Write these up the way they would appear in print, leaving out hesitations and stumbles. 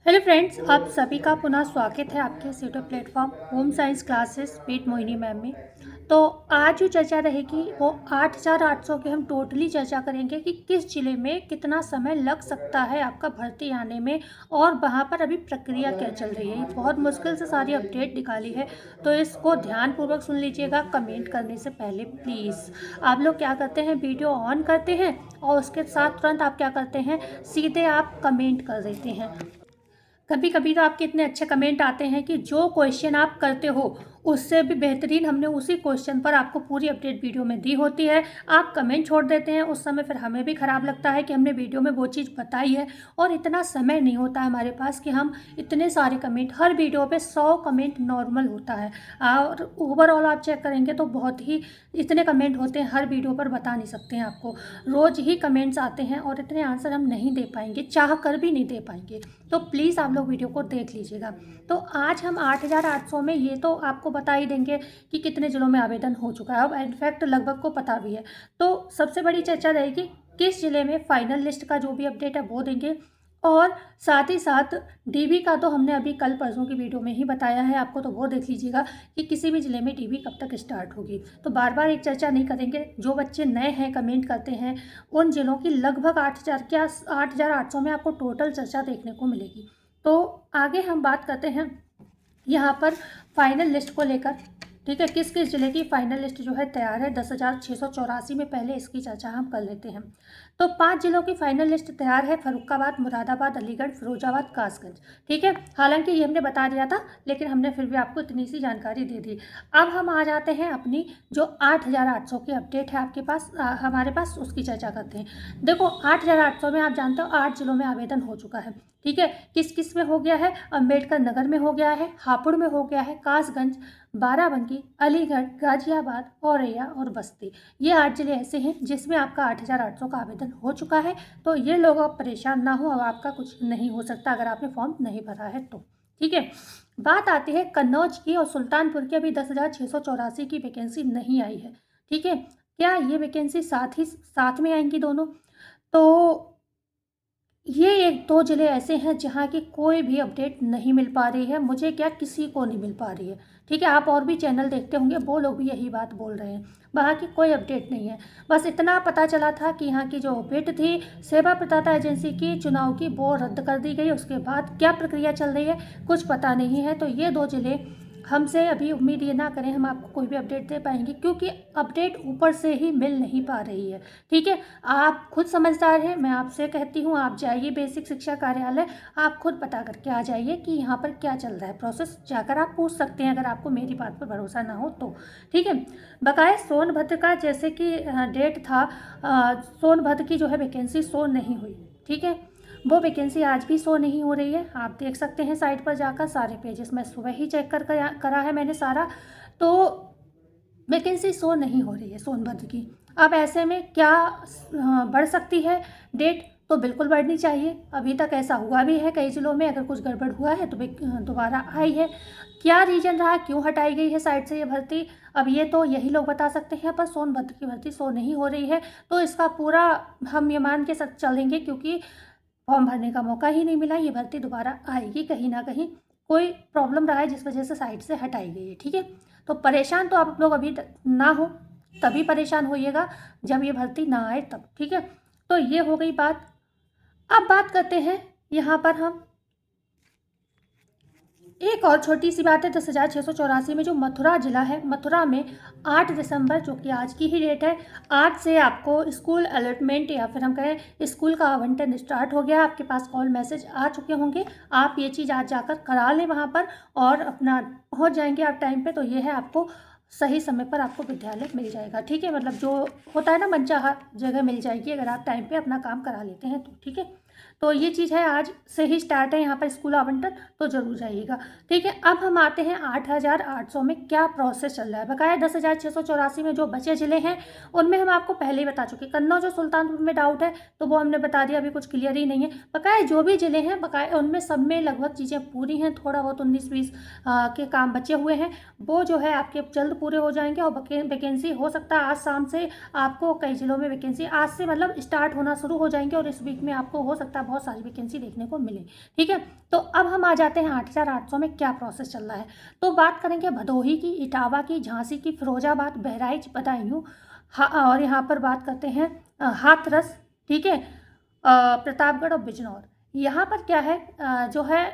Hello friends, आप सभी का पुनः स्वागत है आपके इस YouTube platform home science classes बीट मोहिनी मैम में। तो आज जो चर्चा रहेगी वो 8800 की हम टोटली चर्चा करेंगे कि किस ज़िले में कितना समय लग सकता है आपका भर्ती आने में और वहाँ पर अभी प्रक्रिया क्या चल रही है। ये बहुत मुश्किल से सारी अपडेट निकाली है, तो इसको ध्यानपूर्वक सुन लीजिएगा। कमेंट करने से पहले प्लीज़ आप लोग क्या करते हैं, वीडियो ऑन करते हैं और उसके साथ तुरंत आप क्या करते हैं, सीधे आप कमेंट कर देते हैं। कभी कभी तो आपके इतने अच्छे कमेंट आते हैं कि जो क्वेश्चन आप करते हो उससे भी बेहतरीन हमने उसी क्वेश्चन पर आपको पूरी अपडेट वीडियो में दी होती है। आप कमेंट छोड़ देते हैं, उस समय फिर हमें भी ख़राब लगता है कि हमने वीडियो में वो चीज़ बताई है और इतना समय नहीं होता है हमारे पास कि हम इतने सारे कमेंट, हर वीडियो पे 100 कमेंट नॉर्मल होता है और ओवरऑल आप चेक करेंगे तो बहुत ही इतने कमेंट होते हैं, हर वीडियो पर बता नहीं सकते हैं आपको। रोज़ ही कमेंट्स आते हैं और इतने आंसर हम नहीं दे पाएंगे, चाह कर भी नहीं दे पाएंगे। तो प्लीज़ आप लोग वीडियो को देख लीजिएगा। तो आज हम 8800 में ये तो आपको बता ही देंगे कि कितने ज़िलों में आवेदन हो चुका है, अब इनफैक्ट लगभग को पता भी है। तो सबसे बड़ी चर्चा रहेगी किस ज़िले में फाइनल लिस्ट का जो भी अपडेट है वो देंगे, और साथ ही साथ डीबी का तो हमने अभी कल परसों की वीडियो में ही बताया है आपको, तो वो देख लीजिएगा कि किसी भी ज़िले में डीबी कब तक स्टार्ट होगी। तो बार बार एक चर्चा नहीं करेंगे। जो बच्चे नए हैं, कमेंट करते हैं, उन ज़िलों की लगभग 8000 क्या 8800 में आपको टोटल चर्चा देखने को मिलेगी। तो आगे हम बात करते हैं यहाँ पर फाइनल लिस्ट को लेकर। ठीक है, किस किस ज़िले की फाइनल लिस्ट जो है तैयार है 10,684 में, पहले इसकी चर्चा हम कर लेते हैं। तो 5 ज़िलों की फाइनल लिस्ट तैयार है: फर्रुखाबाद, मुरादाबाद, अलीगढ़, फिरोजाबाद, कासगंज। ठीक है, हालांकि ये हमने बता दिया था लेकिन हमने फिर भी आपको इतनी सी जानकारी दे दी। अब हम आ जाते हैं अपनी जो 8800 की अपडेट है आपके पास, हमारे पास, उसकी चर्चा करते हैं। देखो 8800 में आप जानते हो 8 ज़िलों में आवेदन हो चुका है। ठीक है, किस किस में हो गया है? अम्बेडकर नगर में हो गया है, हापुड़ में हो गया है, कासगंज, बाराबंकी, अलीगढ़, गाजियाबाद, औरैया और बस्ती। ये 8 ज़िले ऐसे हैं जिसमें आपका 8800 का आवेदन हो चुका है। तो ये लोग अब परेशान ना हो, अब आपका कुछ नहीं हो सकता अगर आपने फॉर्म नहीं भरा है तो। ठीक है, बात आती है कन्नौज की और सुल्तानपुर की। अभी 10,684 की वैकेंसी नहीं आई है। ठीक है, क्या ये वैकेंसी साथ में आएंगी दोनों? तो ये एक दो ज़िले ऐसे हैं जहाँ की कोई भी अपडेट नहीं मिल पा रही है, मुझे क्या किसी को नहीं मिल पा रही है। ठीक है, आप और भी चैनल देखते होंगे, वो लोग भी यही बात बोल रहे हैं, वहाँ की कोई अपडेट नहीं है। बस इतना पता चला था कि यहाँ की जो बिड थी सेवा प्रदाता एजेंसी की चुनाव की, वो रद्द कर दी गई। उसके बाद क्या प्रक्रिया चल रही है कुछ पता नहीं है। तो ये 2 ज़िले हमसे अभी उम्मीद ये ना करें हम आपको कोई भी अपडेट दे पाएंगे, क्योंकि अपडेट ऊपर से ही मिल नहीं पा रही है। ठीक है, आप खुद समझदार हैं, मैं आपसे कहती हूँ आप जाइए बेसिक शिक्षा कार्यालय, आप खुद पता करके आ जाइए कि यहाँ पर क्या चल रहा है प्रोसेस। जाकर आप पूछ सकते हैं अगर आपको मेरी बात पर भरोसा ना हो तो। ठीक है, बकाया सोनभद्र का जैसे कि डेट था, सोनभद्र की जो है वैकेंसी शो नहीं हुई। ठीक है, वो वैकेंसी आज भी शो नहीं हो रही है, आप देख सकते हैं साइट पर जाकर, सारे पेजेस मैं सुबह ही चेक करा है मैंने सारा। तो वैकेंसी शो नहीं हो रही है सोनभद्र की। अब ऐसे में क्या बढ़ सकती है डेट? तो बिल्कुल बढ़नी चाहिए, अभी तक ऐसा हुआ भी है कई ज़िलों में। अगर कुछ गड़बड़ हुआ है तो दोबारा आई है। क्या रीजन रहा, क्यों हटाई गई है साइट से ये भर्ती, अब ये तो यही लोग बता सकते हैं। पर सोनभद्र की भर्ती शो नहीं हो रही है तो इसका पूरा हम ये मान के साथ चलेंगे, क्योंकि फॉर्म भरने का मौका ही नहीं मिला, ये भर्ती दोबारा आएगी कहीं ना कहीं। कोई प्रॉब्लम रहा है जिस वजह से साइट से हटाई गई है। ठीक है, तो परेशान तो आप लोग अभी ना हो, तभी परेशान होइएगा जब ये भर्ती ना आए तब। ठीक है, तो ये हो गई बात। अब बात करते हैं यहाँ पर हम एक और छोटी सी बात है। 10,684 में जो मथुरा ज़िला है, मथुरा में 8 दिसंबर जो कि आज की ही डेट है, आज से आपको स्कूल अलॉटमेंट या फिर हम कहें स्कूल का आवंटन स्टार्ट हो गया। आपके पास कॉल मैसेज आ चुके होंगे, आप ये चीज़ आज जाकर करा लें वहाँ पर और अपना पहुँच जाएंगे आप टाइम पे। तो ये है, आपको सही समय पर आपको विद्यालय मिल जाएगा। ठीक है, मतलब जो होता है ना, मनचाहा जगह मिल जाएगी अगर आप टाइम पे अपना काम करा लेते हैं तो। ठीक है, तो ये चीज़ है, आज से ही स्टार्ट है यहाँ पर स्कूल आवंटन, तो जरूर जाइएगा। ठीक है, अब हम आते हैं 8800 में क्या प्रोसेस चल रहा है। बकाया 10,684 में जो बचे ज़िले हैं उनमें हम आपको पहले ही बता चुके। कन्नौज और सुल्तानपुर में डाउट है तो वो हमने बता दिया, अभी कुछ क्लियर ही नहीं है। बकाया जो भी ज़िले हैं, बकाया उनमें सब में लगभग चीज़ें पूरी हैं, थोड़ा बहुत 19-20 के काम बचे हुए हैं, वो जो है आपके जल्द पूरे हो जाएंगे। और वैकेंसी हो सकता है आज शाम से आपको कई ज़िलों में वैकेंसी आज से मतलब स्टार्ट होना शुरू हो जाएंगे और इस वीक में आपको हो सकता है बहुत सारी वैकेंसी देखने को मिले। ठीक है, तो अब हम आ जाते हैं 8,800 में क्या प्रोसेस चल रहा है। तो बात करेंगे भदोही की, इटावा की, झांसी की, फिरोजाबाद, बहराइच, बदायूं, और यहाँ पर बात करते हैं हाथरस, ठीक है, प्रतापगढ़ और बिजनौर। यहाँ पर क्या है, जो है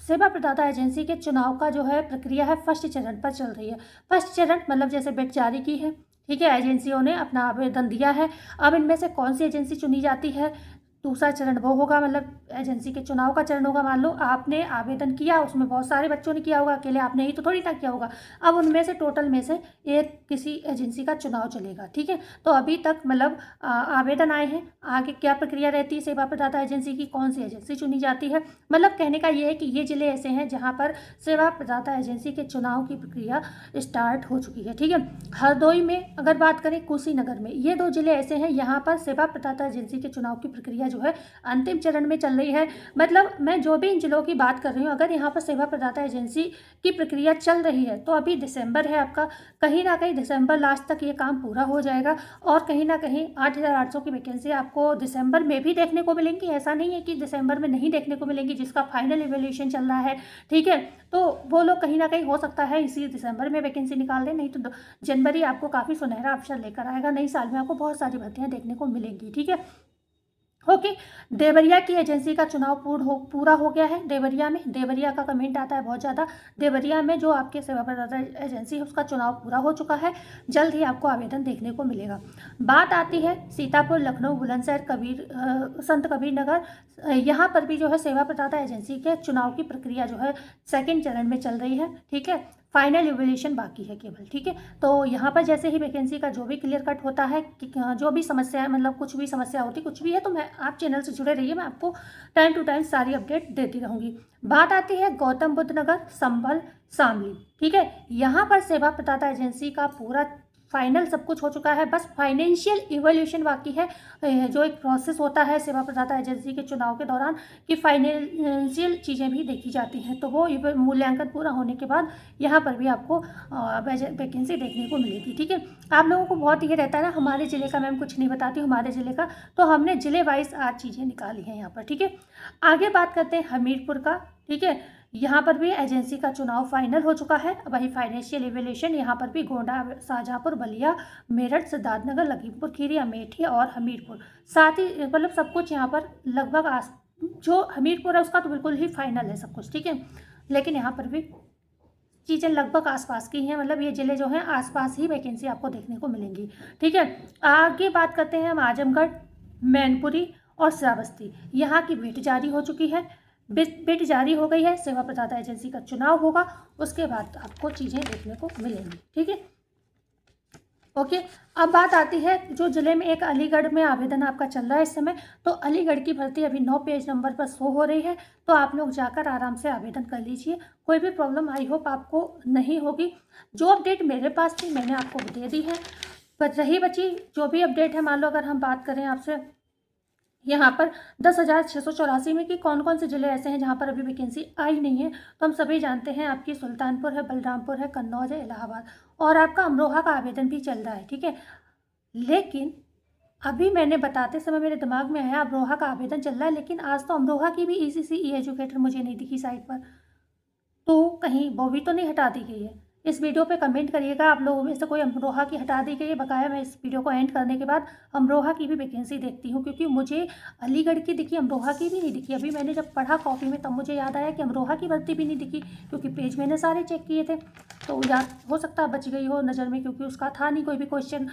सेवा प्रदाता एजेंसी के चुनाव का जो है प्रक्रिया है फर्स्ट चरण पर चल रही है। फर्स्ट चरण मतलब जैसे बिड जारी की है, ठीक है, एजेंसियों ने अपना आवेदन दिया है। अब इनमें से कौन सी एजेंसी चुनी जाती है, दूसरा चरण वो होगा, मतलब एजेंसी के चुनाव का चरण होगा। मान लो आपने आवेदन किया, उसमें बहुत सारे बच्चों ने किया होगा, अकेले आपने ही तो थोड़ी ना किया होगा। अब उनमें से टोटल में से एक किसी एजेंसी का चुनाव चलेगा। ठीक है, तो अभी तक मतलब आवेदन आए हैं, आगे क्या प्रक्रिया रहती है सेवा प्रदाता एजेंसी की, कौन सी एजेंसी चुनी जाती है। मतलब कहने का ये है कि ये जिले ऐसे हैं जहाँ पर सेवा प्रदाता एजेंसी के चुनाव की प्रक्रिया स्टार्ट हो चुकी है। ठीक है, हरदोई में अगर बात करें, कुशीनगर में, ये दो जिले ऐसे हैं यहाँ पर सेवा प्रदाता एजेंसी के चुनाव की प्रक्रिया जो है अंतिम चरण में चल रही है। मतलब मैं जो भी इन जिलों की बात कर रही हूँ, अगर यहाँ पर सेवा प्रदाता एजेंसी की प्रक्रिया चल रही है तो अभी दिसंबर है आपका, कहीं ना कहीं दिसंबर लास्ट तक ये काम पूरा हो जाएगा और कहीं ना कहीं 8,800 की वैकेंसी आपको दिसंबर में भी देखने को मिलेंगी। ऐसा नहीं है कि दिसंबर में नहीं देखने को मिलेंगी, जिसका फाइनल इवैल्यूएशन चल रहा है, ठीक है, तो वो लोग कहीं ना कहीं हो सकता है इसी दिसंबर में वैकेंसी निकाल दें, नहीं तो जनवरी आपको काफ़ी सुनहरा अवसर लेकर आएगा। नई साल में आपको बहुत सारी भर्तियाँ देखने को मिलेंगी। ठीक है, ओके, देवरिया की एजेंसी का चुनाव पूरा हो गया है। देवरिया में, देवरिया का कमेंट आता है बहुत ज़्यादा। देवरिया में जो आपके सेवा प्रदाता एजेंसी है उसका चुनाव पूरा हो चुका है, जल्द ही आपको आवेदन देखने को मिलेगा। बात आती है सीतापुर, लखनऊ, बुलंदशहर, संत कबीर नगर, यहाँ पर भी जो है सेवा प्रदाता एजेंसी के चुनाव की प्रक्रिया जो है सेकेंड चरण में चल रही है। ठीक है, फाइनल इवैल्यूएशन बाकी है केवल। ठीक है, तो यहाँ पर जैसे ही वैकेंसी का जो भी क्लियर कट होता है, जो भी समस्या है, मतलब कुछ भी समस्या होती कुछ भी है, तो मैं आप चैनल से जुड़े रहिए, मैं आपको टाइम टू टाइम सारी अपडेट देती रहूँगी। बात आती है गौतम बुद्ध नगर, संभल, शामली। ठीक है, यहाँ पर सेवा प्रदाता एजेंसी का पूरा फाइनल सब कुछ हो चुका है, बस फाइनेंशियल इवैल्यूएशन बाकी है। जो एक प्रोसेस होता है सेवा प्रदाता एजेंसी के चुनाव के दौरान कि फाइनेंशियल चीज़ें भी देखी जाती हैं, तो वो मूल्यांकन पूरा होने के बाद यहाँ पर भी आपको वैकेंसी देखने को मिलेगी। ठीक है, आप लोगों को बहुत ये रहता है ना, हमारे ज़िले का मैम कुछ नहीं बताती हमारे ज़िले का, तो हमने ज़िले वाइज आज चीज़ें निकाली हैं यहाँ पर। ठीक है, आगे बात करते हैं हमीरपुर का। ठीक है, यहाँ पर भी एजेंसी का चुनाव फाइनल हो चुका है। वही फाइनेंशियल इवैल्यूएशन यहाँ पर भी गोंडा, शाहजहाँपुर, बलिया, मेरठ, सिद्धार्थनगर, लखीमपुर खीरी, अमेठी और हमीरपुर, साथ ही मतलब सब कुछ यहाँ पर लगभग जो हमीरपुर है उसका तो बिल्कुल ही फाइनल है सब कुछ। ठीक है, लेकिन यहाँ पर भी चीज़ें लगभग आसपास की हैं, मतलब ये ज़िले जो हैं आसपास ही वैकेंसी आपको देखने को मिलेंगी। ठीक है, आगे बात करते हैं हम आजमगढ़, मैनपुरी और श्रावस्ती। यहाँ की बिड जारी हो चुकी है, बिड जारी हो गई है, सेवा प्रदाता एजेंसी का चुनाव होगा, उसके बाद आपको चीज़ें देखने को मिलेंगी। ठीक है, ओके, अब बात आती है जो ज़िले में एक अलीगढ़ में आवेदन आपका चल रहा है इस समय, तो अलीगढ़ की भर्ती अभी 9 पेज नंबर पर शो हो रही है, तो आप लोग जाकर आराम से आवेदन कर लीजिए। कोई भी प्रॉब्लम आई होप आपको नहीं होगी। जो अपडेट मेरे पास थी मैंने आपको दे दी है, पर रही बची जो भी अपडेट है, मान लो अगर हम बात करें आपसे यहाँ पर 10,684 में कि कौन कौन से ज़िले ऐसे हैं जहाँ पर अभी वैकेंसी आई नहीं है, तो हम सभी जानते हैं आपकी सुल्तानपुर है, बलरामपुर है, कन्नौज है, इलाहाबाद और आपका अमरोहा का आवेदन भी चल रहा है। ठीक है, लेकिन अभी मैंने बताते समय मेरे दिमाग में आया अमरोहा का आवेदन चल रहा है, लेकिन आज तो अमरोहा की भी ईसीसी ई एजुकेटर मुझे नहीं दिखी साइट पर, तो कहीं वो भी तो नहीं हटा दी गई है। इस वीडियो पे कमेंट करिएगा आप लोगों में से कोई अमरोहा की हटा दी गई है। बकाया मैं इस वीडियो को एंड करने के बाद अमरोहा की भी वैकेंसी देखती हूँ, क्योंकि मुझे अलीगढ़ की दिखी, अमरोहा की भी नहीं दिखी। अभी मैंने जब पढ़ा कॉपी में तब मुझे याद आया कि अमरोहा की भर्ती भी नहीं दिखी, क्योंकि पेज मैंने सारे चेक किए थे, तो याद हो सकता है बच गई हो नज़र में, क्योंकि उसका था नहीं कोई भी क्वेश्चन।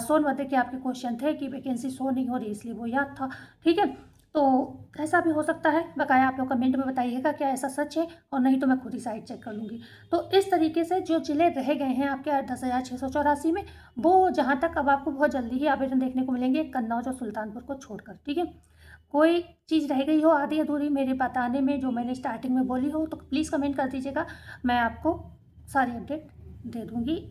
सोनभद्र के आपके क्वेश्चन थे कि वैकेंसी शो नहीं हो रही, इसलिए वो याद था। ठीक है, तो ऐसा भी हो सकता है। बकाया आप लोग कमेंट में बताइएगा क्या ऐसा सच है, और नहीं तो मैं खुद ही साइट चेक कर लूँगी। तो इस तरीके से जो ज़िले रह गए हैं आपके 10,684 में, वो जहाँ तक अब आपको बहुत जल्दी ही आवेदन देखने को मिलेंगे, कन्नौज और सुल्तानपुर को छोड़कर। ठीक है, कोई चीज़ रह गई हो आधी अधूरी मेरे बताने में, जो मैंने स्टार्टिंग में बोली हो, तो प्लीज़ कमेंट कर दीजिएगा, मैं आपको सारी अपडेट दे दूँगी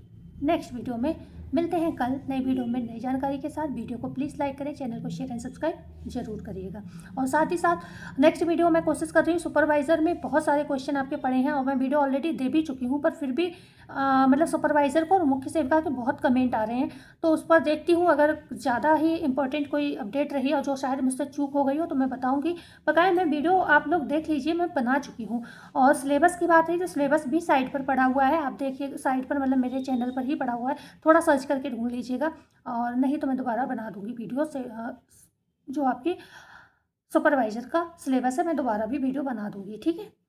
नेक्स्ट वीडियो में मिलते हैं कल नई वीडियो में नई जानकारी के साथ। वीडियो को प्लीज़ लाइक करें, चैनल को शेयर एंड सब्सक्राइब जरूर करिएगा। और साथ ही साथ नेक्स्ट वीडियो में कोशिश कर रही हूँ, सुपरवाइज़र में बहुत सारे क्वेश्चन आपके पड़े हैं और मैं वीडियो ऑलरेडी दे भी चुकी हूँ, पर फिर भी मतलब सुपरवाइज़र को और मुख्य सेविका के बहुत कमेंट आ रहे हैं, तो उस पर देखती हूँ अगर ज़्यादा ही इंपॉर्टेंट कोई अपडेट रही और जो शायद मुझसे चूक हो गई हो तो मैं बताऊँगी। बकाया मैं वीडियो आप लोग देख लीजिए, मैं बना चुकी हूँ। और सिलेबस की बात रही तो सिलेबस भी साइट पर पड़ा हुआ है, आप देखिए साइट पर, मतलब मेरे चैनल पर ही पड़ा हुआ है, थोड़ा सर्च करके ढूंढ लीजिएगा। और नहीं तो मैं दोबारा बना दूँगी वीडियो से, जो आपकी सुपरवाइज़र का सिलेबस है मैं दोबारा भी वीडियो बना दूँगी, ठीक है।